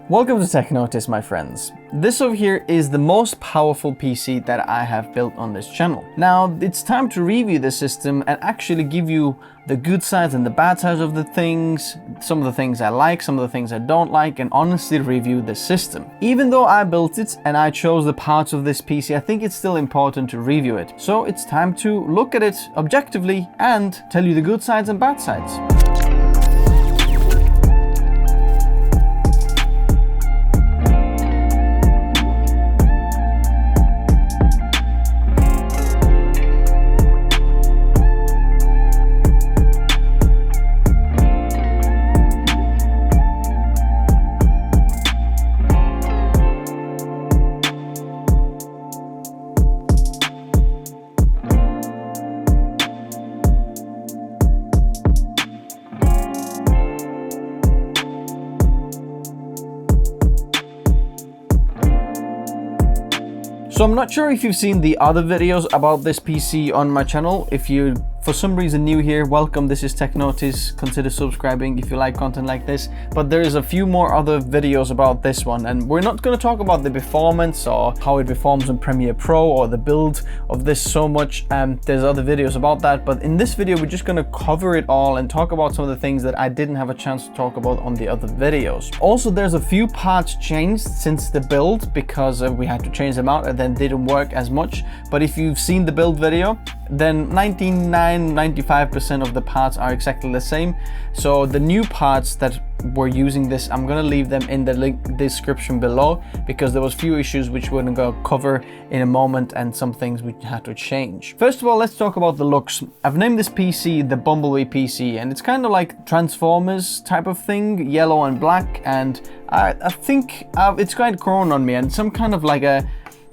Welcome to TechNotice, my friends. This over here is the most powerful PC that I have built on this channel. Now, it's time to review the system and actually give you the good sides and the bad sides of the things, some of the things I like, some of the things I don't like, and honestly review the system. Even though I built it and I chose the parts of this PC, I think it's still important to review it. So it's time to look at it objectively and tell you the good sides and bad sides. So I'm not sure if you've seen the other videos about this PC on my channel. If you for some reason new here, welcome. This is TechNotice. Consider subscribing if you like content like this. But there is a few more other videos about this one, and we're not going to talk about the performance or how it performs on Premiere Pro or the build of this so much. There's other videos about that, but in this video we're just going to cover it all and talk about some of the things that I didn't have a chance to talk about on the other videos. Also, there's a few parts changed since the build because we had to change them out and then didn't work as much. But if you've seen the build video, then 95% of the parts are exactly the same. So the new parts that we're using this, I'm gonna leave them in the link description below because there was few issues which we're gonna cover in a moment and some things we had to change. First of all, let's talk about the looks. I've named this PC the Bumblebee PC, and it's kind of like Transformers type of thing, yellow and black, and I think it's quite grown on me, and some kind of like a,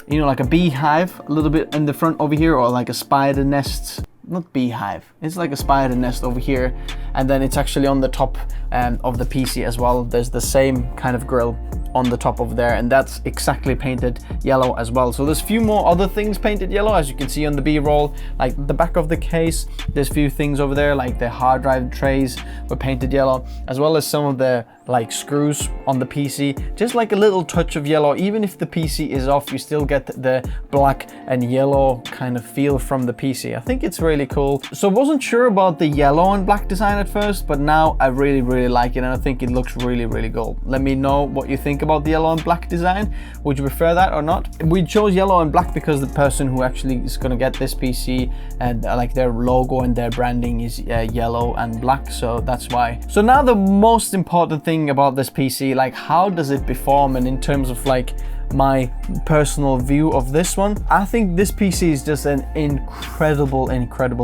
you know, like a beehive a little bit in the front over here, or like a spider nest. Not beehive, it's like a spider nest over here, and then it's actually on the top of the PC as well. There's the same kind of grill on the top of there, and that's exactly painted yellow as well. So there's a few more other things painted yellow, as you can see on the B-roll, like the back of the case. There's a few things over there, like the hard drive trays were painted yellow, as well as some of the like screws on the PC, just like a little touch of yellow. Even if the PC is off, you still get the black and yellow kind of feel from the PC. I think it's really cool. So I wasn't sure about the yellow and black design at first, but now I really like it, and I think it looks really cool. Let me know what you think about the yellow and black design. Would you prefer that or not? We chose yellow and black because the person who actually is going to get this PC and like their logo and their branding is yellow and black, so that's why. So now the most important thing about this PC, like how does it perform, and in terms of like my personal view of this one, I think this PC is just an incredible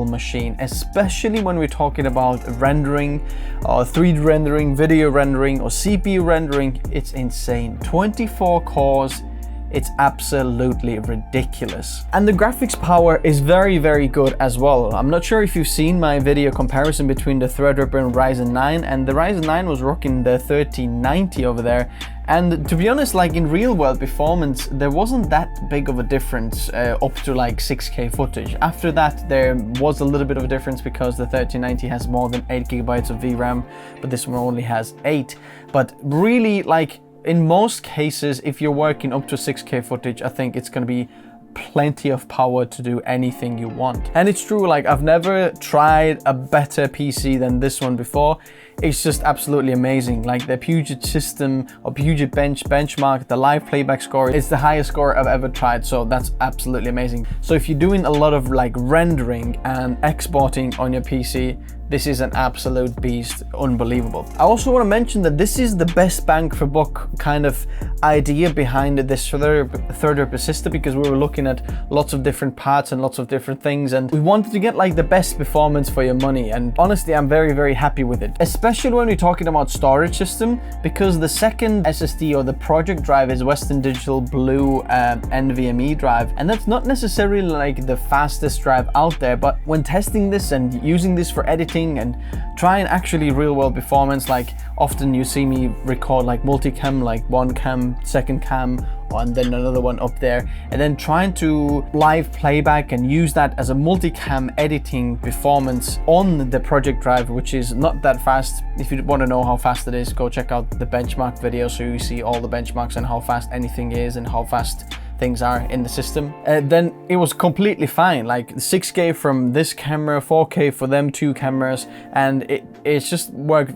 machine, especially when we're talking about rendering or 3D rendering, video rendering, or CPU rendering. It's insane. 24 cores. It's absolutely ridiculous. And the graphics power is very good as well. I'm not sure if you've seen my video comparison between the Threadripper and Ryzen 9, and the Ryzen 9 was rocking the 3090 over there. And to be honest, like in real world performance, there wasn't that big of a difference up to like 6K footage. After that, there was a little bit of a difference because the 3090 has more than 8 GB of VRAM, but this one only has 8. But really, like, in most cases, if you're working up to 6K footage, I think it's going to be plenty of power to do anything you want. And it's true, like I've never tried a better PC than this one before. It's just absolutely amazing. Like the Puget system or Puget benchmark, the live playback score, it's the highest score I've ever tried, so that's absolutely amazing. So if you're doing a lot of like rendering and exporting on your PC, this is an absolute beast, unbelievable. I also want to mention that this is the best bang for buck kind of idea behind this Threadripper system, because we were looking at lots of different parts and lots of different things, and we wanted to get like the best performance for your money. And honestly, I'm very happy with it, especially when we're talking about storage system, because the second SSD or the project drive is Western Digital Blue NVMe drive, and that's not necessarily like the fastest drive out there. But when testing this and using this for editing and trying actually real world performance, like often you see me record like multicam, like one cam, second cam and then another one up there, and then trying to live playback and use that as a multicam editing performance on the project drive, which is not that fast. If you want to know how fast it is, go check out the benchmark video so you see all the benchmarks and how fast anything is and how fast things are in the system. Then it was completely fine, like 6K from this camera, 4K for them 2 cameras, and it's just worked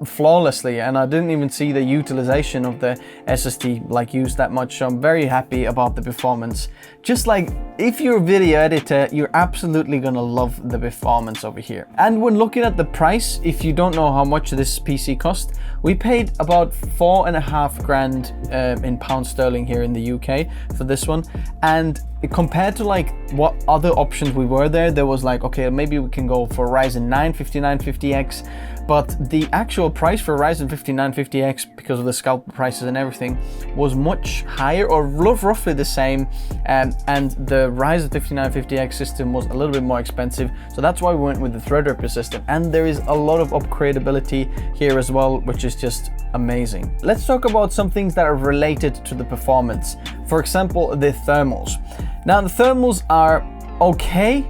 flawlessly, and I didn't even see the utilization of the SSD like used that much. So I'm very happy about the performance. Just like if you're a video editor, you're absolutely gonna love the performance over here. And when looking at the price, if you don't know how much this PC cost, we paid about 4.5 grand in pound sterling here in the UK for this one. And compared to like what other options were there was like, okay, maybe we can go for Ryzen 9 5950X, but the actual price for Ryzen 5950X, because of the scalper prices and everything, was much higher or roughly the same, and the Ryzen 5950X system was a little bit more expensive, so that's why we went with the Threadripper system. And there is a lot of upgradability here as well, which is just amazing. Let's talk about some things that are related to the performance. For example, the thermals. Now the thermals are okay,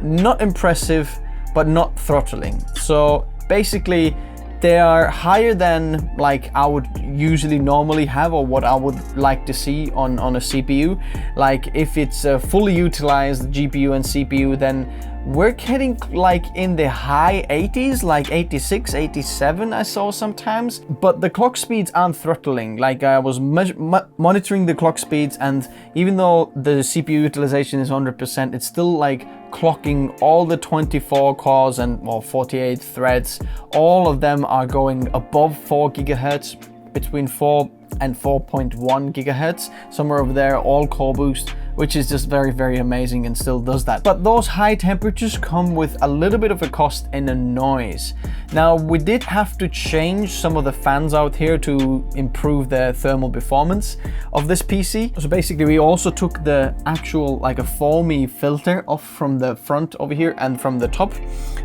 not impressive, but not throttling. So basically they are higher than like I would usually normally have, or what I would like to see on a CPU. Like if it's a fully utilized GPU and CPU, then we're getting like in the high 80s, like 86, 87 I saw sometimes. But the clock speeds aren't throttling. Like I was monitoring the clock speeds, and even though the CPU utilization is 100%, it's still like clocking all the 24 cores and 48 threads. All of them are going above 4 gigahertz, between 4 and 4.1 gigahertz, somewhere over there, all core boost, which is just very, very amazing and still does that. But those high temperatures come with a little bit of a cost in the noise. Now, we did have to change some of the fans out here to improve the thermal performance of this PC. So basically, we also took the actual like a foamy filter off from the front over here and from the top,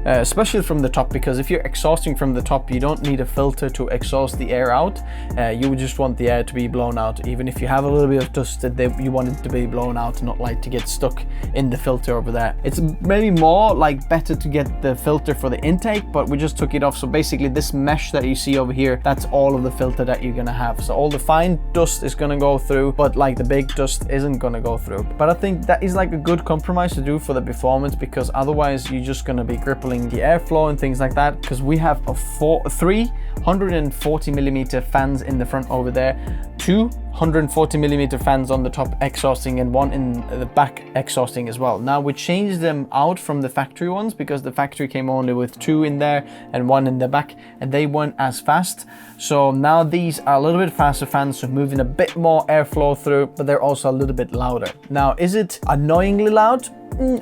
especially from the top, because if you're exhausting from the top, you don't need a filter to exhaust the air out. You would just want the air to be blown out. Even if you have a little bit of dust, you want it to be blown out, not like to get stuck in the filter over there. It's maybe more like better to get the filter for the intake, but we just took it off. So basically this mesh that you see over here, that's all of the filter that you're gonna have. So all the fine dust is gonna go through, but like the big dust isn't gonna go through. But I think that is like a good compromise to do for the performance, because otherwise you're just gonna be crippling the airflow and things like that. Because we have three 140mm fans in the front over there, 2 140mm fans on the top exhausting, and 1 in the back exhausting as well. Now we changed them out from the factory ones, because the factory came only with 2 in there and 1 in the back, and they weren't as fast. So now these are a little bit faster fans, so moving a bit more airflow through, but they're also a little bit louder. Now, is it annoyingly loud?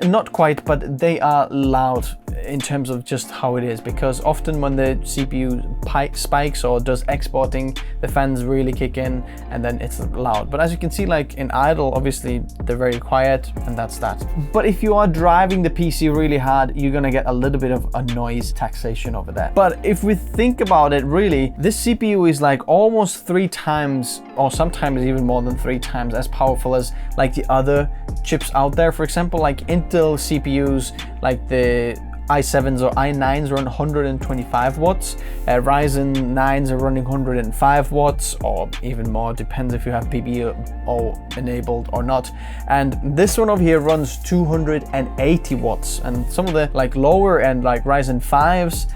Not quite, but they are loud in terms of just how it is, because often when the CPU spikes or does exporting, the fans really kick in and then it's loud. But as you can see, like in idle, obviously they're very quiet, and that's that. But if you are driving the PC really hard, you're gonna get a little bit of a noise taxation over there. But if we think about it, really, this CPU is like almost 3 times, or sometimes even more than 3 times as powerful as like the other chips out there. For example, like Intel CPUs, like the i7s or i9s run 125 watts, Ryzen 9s are running 105 watts or even more, depends if you have PBO enabled or not. And this one over here runs 280 watts, and some of the like lower end like Ryzen 5s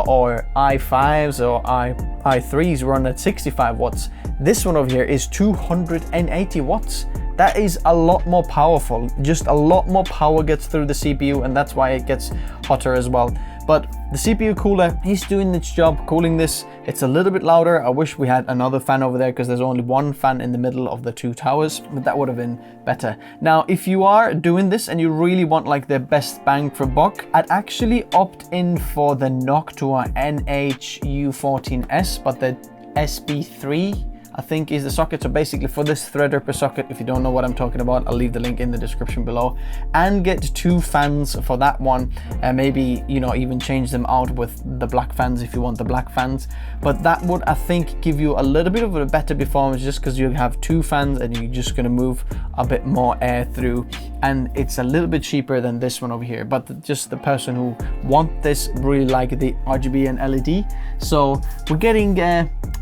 or i5s or i3s run at 65 watts. This one over here is 280 watts. That is a lot more powerful. Just a lot more power gets through the CPU, and that's why it gets hotter as well. But the CPU cooler is doing its job cooling this. It's a little bit louder. I wish we had another fan over there, because there's only 1 fan in the middle of the 2 towers, but that would have been better. Now, if you are doing this and you really want like the best bang for buck, I'd actually opt in for the Noctua NH-U14S, but the SB3, I think is the socket. So basically for this Threadripper socket, if you don't know what I'm talking about, I'll leave the link in the description below, and get 2 fans for that one, and maybe, you know, even change them out with the black fans if you want the black fans. But that would, I think, give you a little bit of a better performance, just because you have 2 fans and you're just going to move a bit more air through, and it's a little bit cheaper than this one over here. But just the person who want this really like the RGB and LED. So we're getting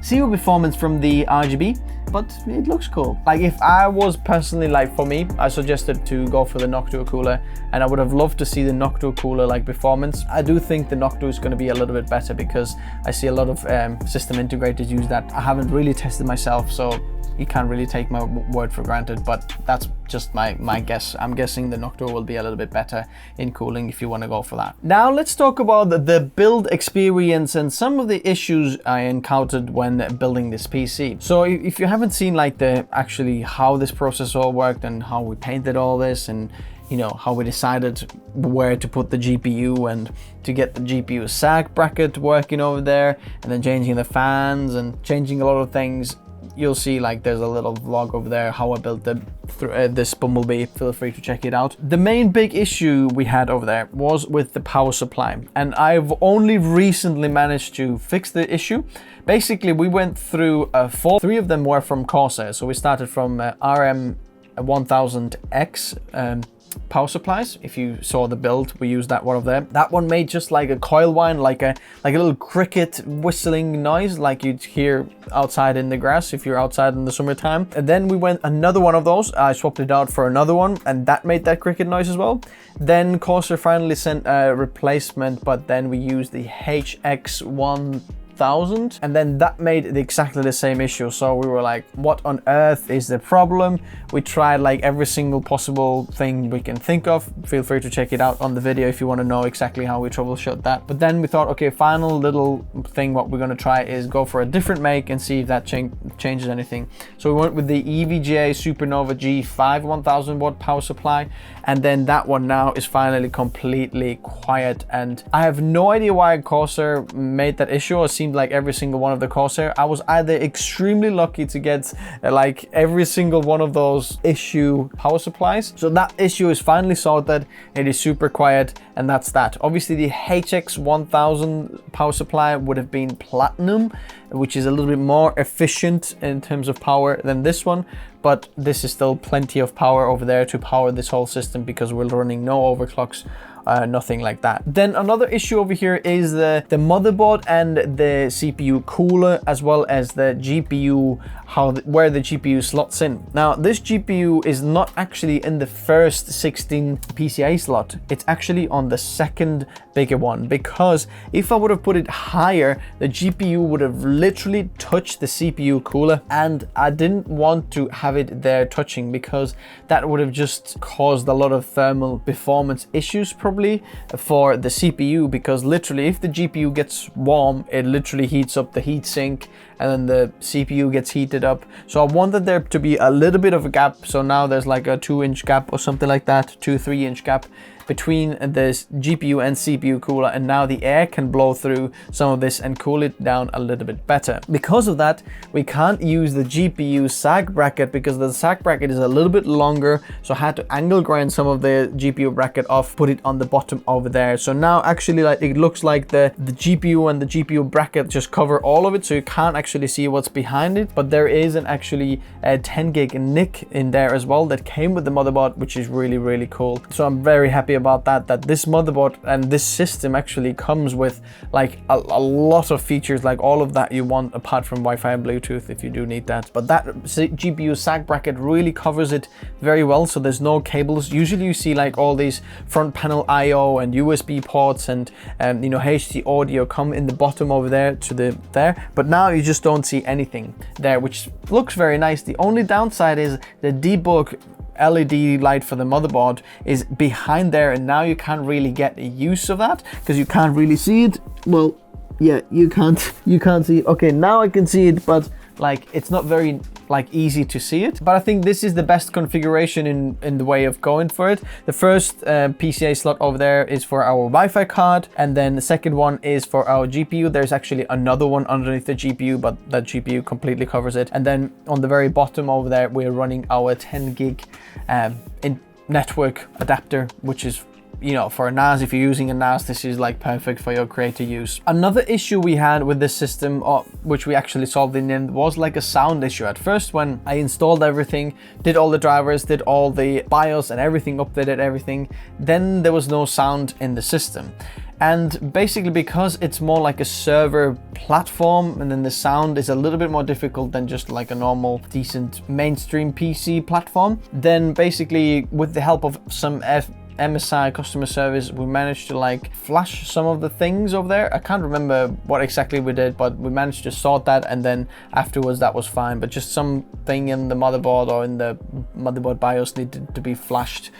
zero performance from the RGB, but it looks cool. Like, if I was personally, like for me, I suggested to go for the Noctua cooler, and I would have loved to see the Noctua cooler like performance. I do think the Noctua is going to be a little bit better, because I see a lot of system integrators use that. I haven't really tested myself, so you can't really take my word for granted, but that's just my guess. I'm guessing the Noctua will be a little bit better in cooling if you want to go for that. Now let's talk about the build experience and some of the issues I encountered when building this PC. So if you haven't seen like actually how this process all worked and how we painted all this, and you know, how we decided where to put the GPU and to get the GPU sag bracket working over there, and then changing the fans and changing a lot of things, you'll see like there's a little vlog over there how I built this Bumblebee. Feel free to check it out. The main big issue we had over there was with the power supply, and I've only recently managed to fix the issue. Basically, we went through 3 of them were from Corsair. So we started from RM1000X power supplies. If you saw the build, we used that one over there. That one made just like a coil whine, like a little cricket whistling noise, like you'd hear outside in the grass if you're outside in the summertime. And then we went another one of those. I swapped it out for another one, and that made that cricket noise as well. Then Corsair finally sent a replacement, but then we used the HX1000, and then that made exactly the same issue. So we were like, what on earth is the problem? We tried like every single possible thing we can think of. Feel free to check it out on the video if you want to know exactly how we troubleshoot that. But then we thought, okay, final little thing what we're going to try is go for a different make and see if that changes anything. So we went with the EVGA Supernova G5 1000 watt power supply, and then that one now is finally completely quiet. And I have no idea why Corsair made that issue. It seemed like every single one of the Corsair, I was either extremely lucky to get like every single one of those issue power supplies. So that issue is finally sorted. It is super quiet, and that's that. Obviously the HX1000 power supply would have been platinum, which is a little bit more efficient in terms of power than this one, but this is still plenty of power over there to power this whole system, because we're running no overclocks, nothing like that. Then another issue over here is the motherboard and the CPU cooler, as well as the GPU, where the GPU slots in. Now this GPU is not actually in the first 16 PCIe slot. It's actually on the second bigger one, because if I would have put it higher, the GPU would have literally touched the CPU cooler, and I didn't want to have it there touching, because that would have just caused a lot of thermal performance issues probably for the CPU, because literally if the GPU gets warm, it literally heats up the heatsink, and then the CPU gets heated up. So I wanted there to be a little bit of a gap. So now there's like a 2-inch gap or something like that, 2-3-inch gap between this GPU and CPU cooler, and now the air can blow through some of this and cool it down a little bit better. Because of that, we can't use the GPU sag bracket, because the sag bracket is a little bit longer, so I had to angle grind some of the GPU bracket off, put it on the bottom over there. So now actually like it looks like the GPU and the GPU bracket just cover all of it, so you can't actually see what's behind it. But there is an actually a 10 gig NIC in there as well that came with the motherboard, which is really cool. So I'm very happy about that this motherboard and this system actually comes with like a lot of features, like all of that you want apart from Wi-Fi and Bluetooth if you do need that. But that GPU sag bracket really covers it very well, so there's no cables. Usually you see like all these front panel IO and USB ports and you know, HD audio come in the bottom over there to there, but now you just don't see anything there, which looks very nice. The only downside is the debug LED light for the motherboard is behind there, and now you can't really get a use of that because you can't really see it. Well, yeah, you can't see it. Okay, now I can see it, but like it's not very like easy to see it. But I think this is the best configuration in the way of going for it. The first PCA slot over there is for our Wi-Fi card, and then the second one is for our GPU. There's actually another one underneath the GPU, but that GPU completely covers it. And then on the very bottom over there, we're running our 10 gig in network adapter, which is, you know, for a NAS, if you're using a NAS, this is like perfect for your creator use. Another issue we had with this system, which we actually solved in the end, was like a sound issue. At first, when I installed everything, did all the drivers, did all the BIOS and everything, updated everything, then there was no sound in the system. And basically, because it's more like a server platform, and then the sound is a little bit more difficult than just like a normal, decent mainstream PC platform, then basically with the help of some MSI customer service, we managed to like flash some of the things over there. I can't remember what exactly we did, but we managed to sort that, and then afterwards that was fine. But just something in the motherboard or in the motherboard BIOS needed to be flashed,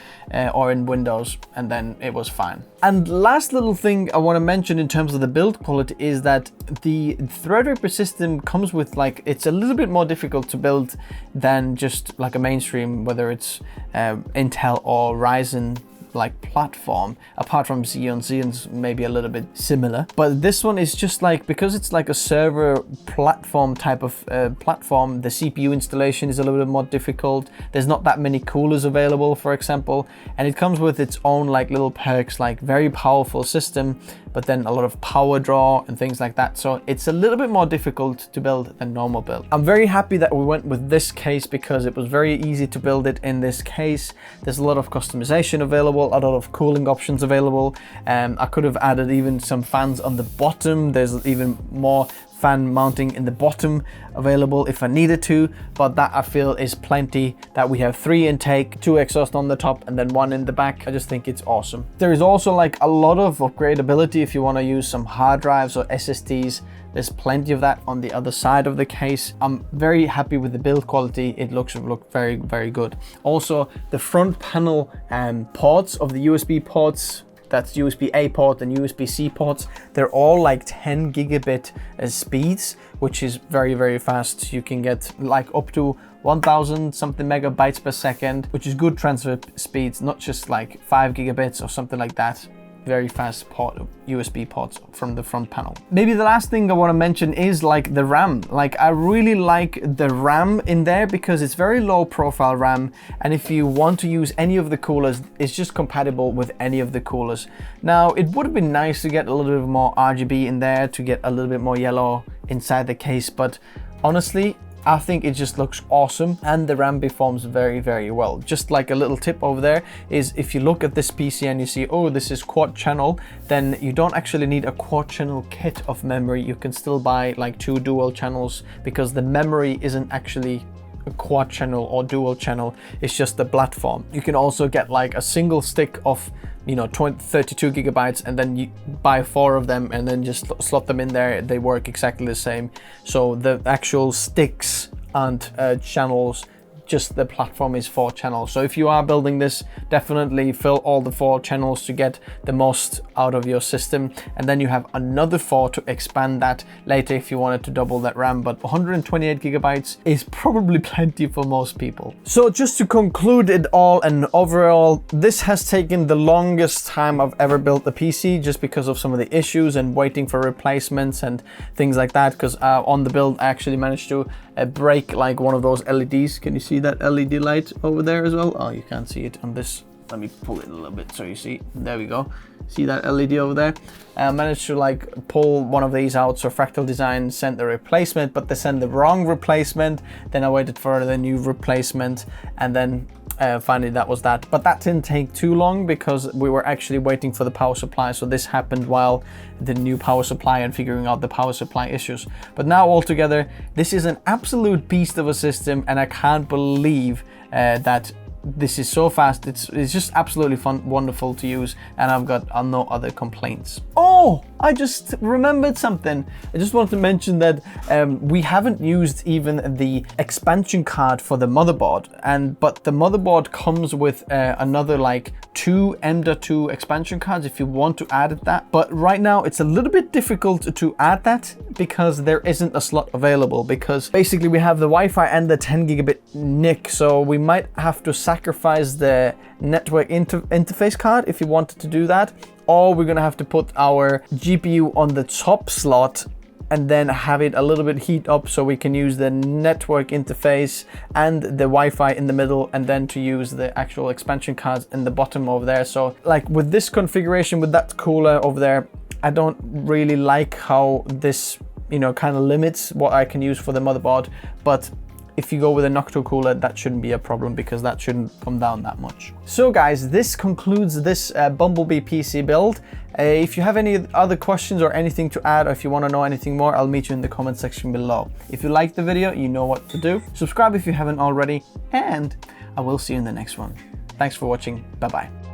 or in Windows, and then it was fine. And last little thing I want to mention in terms of the build quality is that the Threadripper system comes with like, it's a little bit more difficult to build than just like a mainstream, whether it's Intel or Ryzen like platform, apart from Xeon's maybe a little bit similar. But this one is just like, because it's like a server platform type of platform, the CPU installation is a little bit more difficult. There's not that many coolers available, for example, and it comes with its own like little perks, like very powerful system, but then a lot of power draw and things like that. So it's a little bit more difficult to build than normal build. I'm very happy that we went with this case because it was very easy to build it in this case. There's a lot of customization available, a lot of cooling options available. I could have added even some fans on the bottom. There's even more fan mounting in the bottom available if I needed to, but that I feel is plenty. That we have 3 intake, 2 exhaust on the top, and then 1 in the back. I just think it's awesome. There is also like a lot of upgradability if you want to use some hard drives or SSDs. There's plenty of that on the other side of the case. I'm very happy with the build quality. It looks very, very good. Also, the front panel ports of the USB ports, that's USB-A port and USB-C ports, they're all like 10 gigabit speeds, which is very, very fast. You can get like up to 1000 something megabytes per second, which is good transfer speeds, not just like 5 gigabits or something like that. Very fast USB ports from the front panel. Maybe the last thing I want to mention is like the RAM. Like I really like the RAM in there because it's very low profile RAM, and if you want to use any of the coolers, it's just compatible with any of the coolers. Now it would have been nice to get a little bit more RGB in there, to get a little bit more yellow inside the case, but honestly I think it just looks awesome, and the RAM performs very, very well. Just like a little tip over there is, if you look at this PC and you see, oh, this is quad channel, then you don't actually need a quad channel kit of memory. You can still buy like 2 dual channels, because the memory isn't actually a quad channel or dual channel, it's just the platform. You can also get like a single stick of, you know, 32 gigabytes, and then you buy 4 of them and then just slot them in there. They work exactly the same. So the actual sticks and channels, just the platform is 4 channels. So if you are building this, definitely fill all the 4 channels to get the most out of your system, and then you have another 4 to expand that later if you wanted to double that RAM. But 128 gigabytes is probably plenty for most people. So just to conclude it all, and overall, this has taken the longest time I've ever built a PC, just because of some of the issues and waiting for replacements and things like that. Because on the build I actually managed to break like one of those LEDs. Can you see that LED light over there as well? Oh, you can't see it on this. Let me pull it a little bit so you see. There we go. See that LED over there? I managed to like pull one of these out. So Fractal Design sent the replacement, but they sent the wrong replacement. Then I waited for the new replacement, and then finally that was that. But that didn't take too long because we were actually waiting for the power supply. So this happened while the new power supply and figuring out the power supply issues. But now altogether, this is an absolute beast of a system, and I can't believe that this is so fast. It's just absolutely fun, wonderful to use, and I've got no other complaints. Oh, I just remembered something. I just wanted to mention that we haven't used even the expansion card for the motherboard, but the motherboard comes with another like 2 M.2 expansion cards if you want to add that. But right now it's a little bit difficult to add that because there isn't a slot available, because basically we have the Wi-Fi and the 10 gigabit NIC, so we might have to sacrifice the network interface card if you wanted to do that, or we're gonna have to put our GPU on the top slot and then have it a little bit heat up so we can use the network interface and the Wi-Fi in the middle, and then to use the actual expansion cards in the bottom over there. So like with this configuration, with that cooler over there, I don't really like how this, you know, kind of limits what I can use for the motherboard. But if you go with a Noctua cooler, that shouldn't be a problem because that shouldn't come down that much. So guys, this concludes this Bumblebee PC build. If you have any other questions or anything to add, or if you want to know anything more, I'll meet you in the comment section below. If you liked the video, you know what to do. Subscribe if you haven't already, and I will see you in the next one. Thanks for watching. Bye-bye.